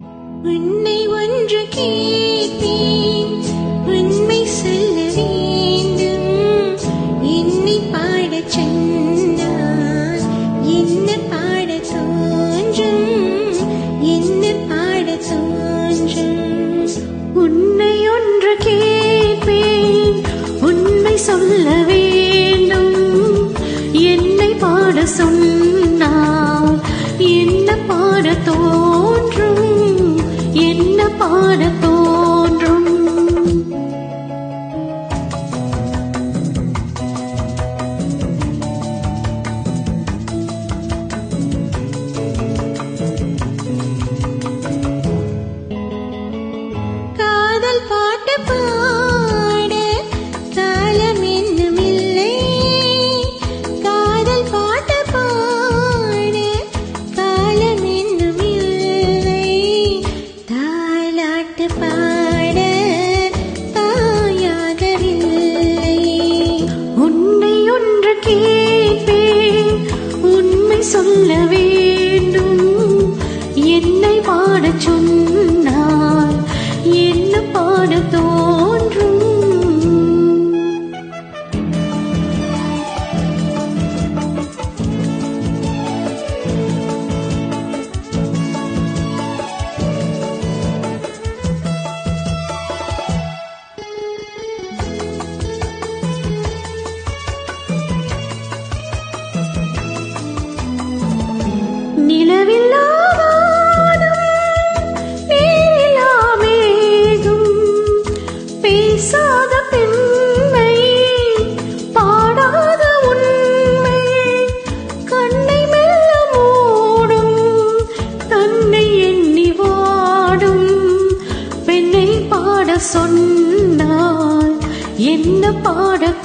உன்னை ஒன்று கேட்பேன், உண்மை சொல்ல வேண்டும். என்னை பாடச் சொன்னால் என்ன பாடத் தோன்றும், என்ன பாடத் தோன்றும். உன்னை ஒன்று கேட்பேன், உண்மை சொல்ல வேண்டும். என்னை பாட சொன்னால் என்ன பாடத் தோன்றும், என்ன பாடத் தோன்றும். காதல் பாட்டு பாட காலம் என்னுமில்லை. காதல் பாட்டு பாட காலம் என்னுமில்லை. தாலாட்டு பாட தாயாகவில்லை. உன்னை ஒன்று கேட்பேன், உண்மை சொல்ல வேண்டும். என்னை பாடச் சொன்னால் என்ன பாடத் தோன்றும். நிலவில்லா வானம், நீரில்லா மேகம், பேசாத பெண்மை, பாடாத உண்மை, கண்ணை மெல்ல மூடும், தன்னை எண்ணி வாடும் பெண்ணை பாட சொன்னால் என்ன பாடத்